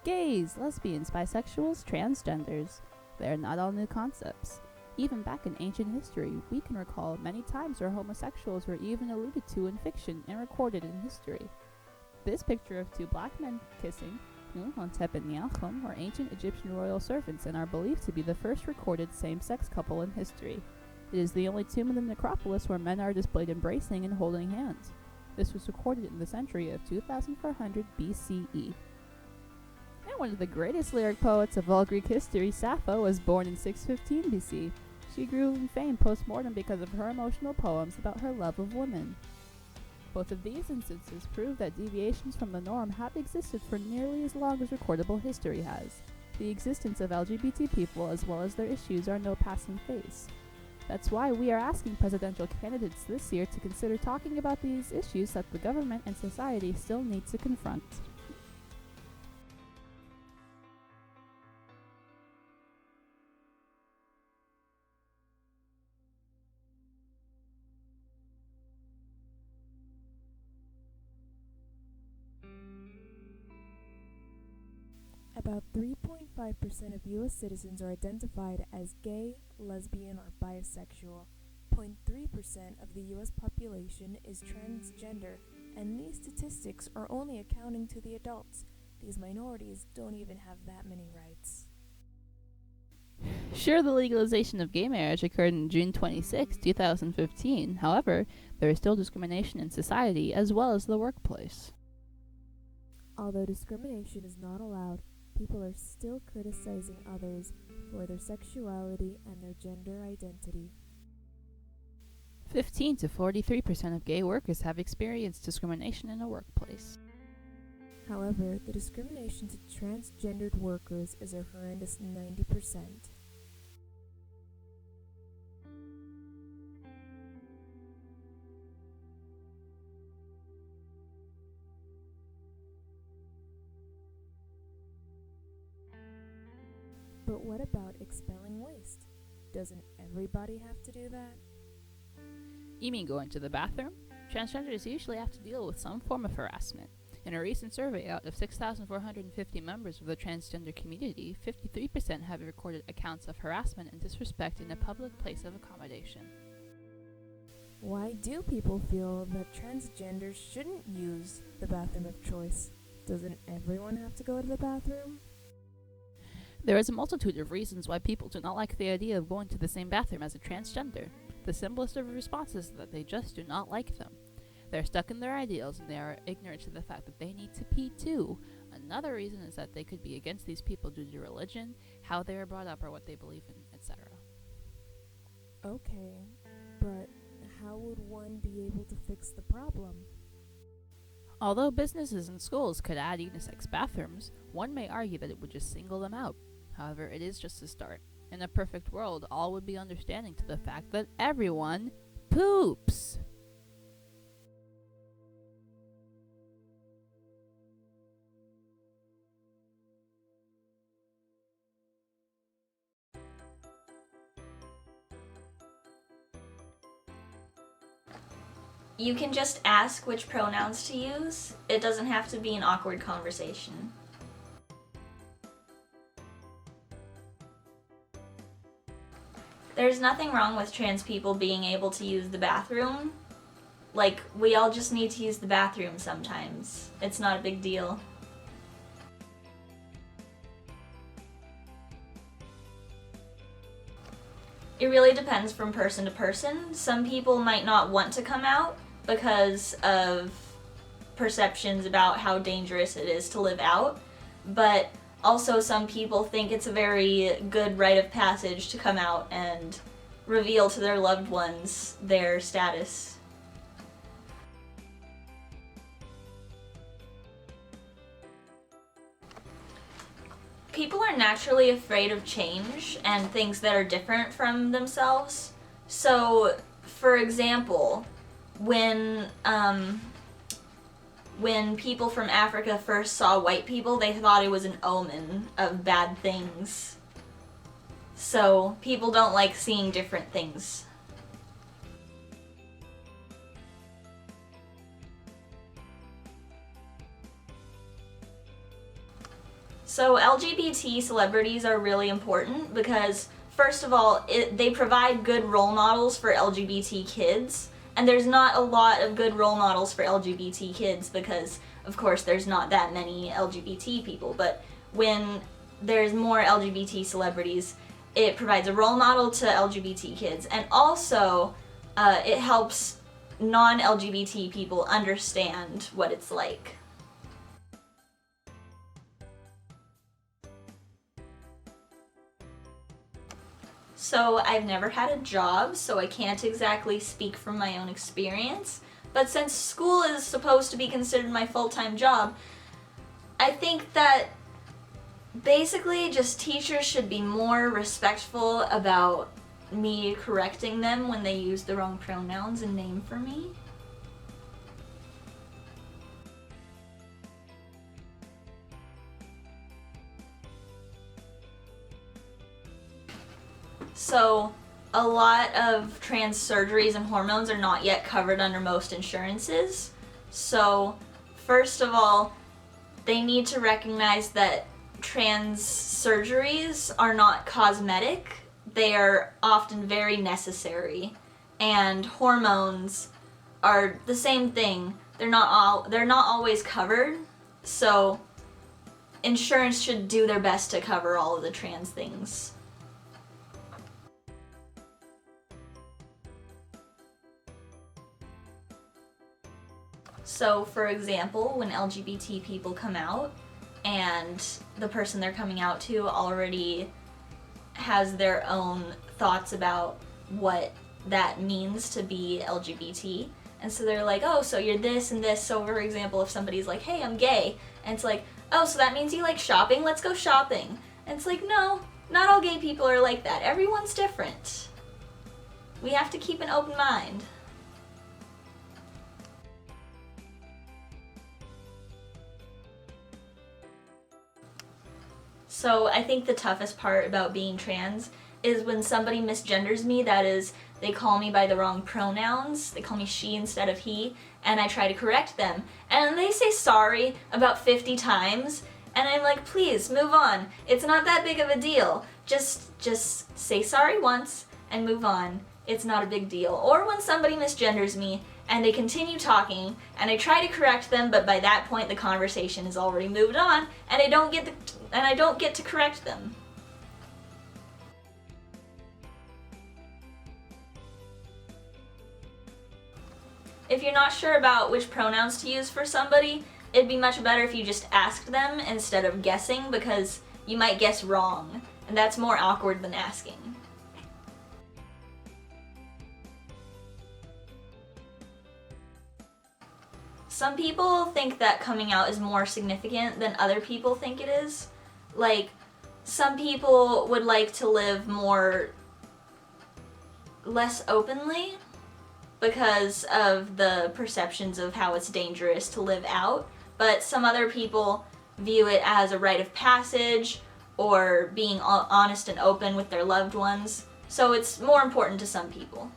Gays, lesbians, bisexuals, transgenders. They are not all new concepts. Even back in ancient history, we can recall many times where homosexuals were even alluded to in fiction and recorded in history. This picture of two black men kissing, Nuhotep and Neachum, were ancient Egyptian royal servants and are believed to be the first recorded same-sex couple in history. It is the only tomb in the necropolis where men are displayed embracing and holding hands. This was recorded in the century of 2400 BCE. And one of the greatest lyric poets of all Greek history, Sappho, was born in 615 BC. She grew in fame post-mortem because of her emotional poems about her love of women. Both of these instances prove that deviations from the norm have existed for nearly as long as recordable history has. The existence of LGBT people as well as their issues are no passing phase. That's why we are asking presidential candidates this year to consider talking about these issues that the government and society still need to confront. About 3.5% of U.S. citizens are identified as gay, lesbian, or bisexual. 0.3% of the U.S. population is transgender, and these statistics are only accounting to the adults. These minorities don't even have that many rights. Sure, the legalization of gay marriage occurred on June 26, 2015. However, there is still discrimination in society as well as the workplace. Although discrimination is not allowed, people are still criticizing others for their sexuality and their gender identity. 15 to 43% of gay workers have experienced discrimination in a workplace. However, the discrimination to transgendered workers is a horrendous 90%. But what about expelling waste? Doesn't everybody have to do that? You mean going to the bathroom? Transgenders usually have to deal with some form of harassment. In a recent survey, out of 6,450 members of the transgender community, 53% have recorded accounts of harassment and disrespect in a public place of accommodation. Why do people feel that transgenders shouldn't use the bathroom of choice? Doesn't everyone have to go to the bathroom? There is a multitude of reasons why people do not like the idea of going to the same bathroom as a transgender. The simplest of responses is that they just do not like them. They're stuck in their ideals and they are ignorant to the fact that they need to pee too. Another reason is that they could be against these people due to religion, how they were brought up, or what they believe in, etc. Okay, but how would one be able to fix the problem? Although businesses and schools could add unisex bathrooms, one may argue that it would just single them out. However, it is just a start. In a perfect world, all would be understanding to the fact that everyone poops. You can just ask which pronouns to use. It doesn't have to be an awkward conversation. There's nothing wrong with trans people being able to use the bathroom. Like, we all just need to use the bathroom sometimes. It's not a big deal. It really depends from person to person. Some people might not want to come out because of perceptions about how dangerous it is to live out, but also some people think it's a very good rite of passage to come out and reveal to their loved ones their status. People are naturally afraid of change and things that are different from themselves. So, for example, when people from Africa first saw white people, they thought it was an omen of bad things. So, people don't like seeing different things. So LGBT celebrities are really important because, first of all, they provide good role models for LGBT kids, and there's not a lot of good role models for LGBT kids because, of course, there's not that many LGBT people, but when there's more LGBT celebrities, it provides a role model to LGBT kids, and also it helps non-LGBT people understand what it's like. So I've never had a job, so I can't exactly speak from my own experience, but since school is supposed to be considered my full-time job, I think that basically just teachers should be more respectful about me correcting them when they use the wrong pronouns and name for me. So a lot of trans surgeries and hormones are not yet covered under most insurances. So first of all, they need to recognize that trans surgeries are not cosmetic. They are often very necessary. And hormones are the same thing. They're not always covered. So insurance should do their best to cover all of the trans things. So, for example, when LGBT people come out and the person they're coming out to already has their own thoughts about what that means to be LGBT, and so they're like, oh, so you're this and this. So, for example, if somebody's like, hey, I'm gay, and it's like, oh, so that means you like shopping? Let's go shopping. And it's like, no, not all gay people are like that. Everyone's different. We have to keep an open mind. So I think the toughest part about being trans is when somebody misgenders me, that is, they call me by the wrong pronouns, they call me she instead of he, and I try to correct them. And they say sorry about 50 times, and I'm like, please, move on. It's not that big of a deal. Just say sorry once and move on. It's not a big deal. Or when somebody misgenders me, and they continue talking, and I try to correct them, but by that point the conversation has already moved on, and I don't get to correct them. If you're not sure about which pronouns to use for somebody, it'd be much better if you just asked them instead of guessing, because you might guess wrong, and that's more awkward than asking. Some people think that coming out is more significant than other people think it is. Like, some people would like to live less openly because of the perceptions of how it's dangerous to live out, but some other people view it as a rite of passage or being honest and open with their loved ones, so it's more important to some people.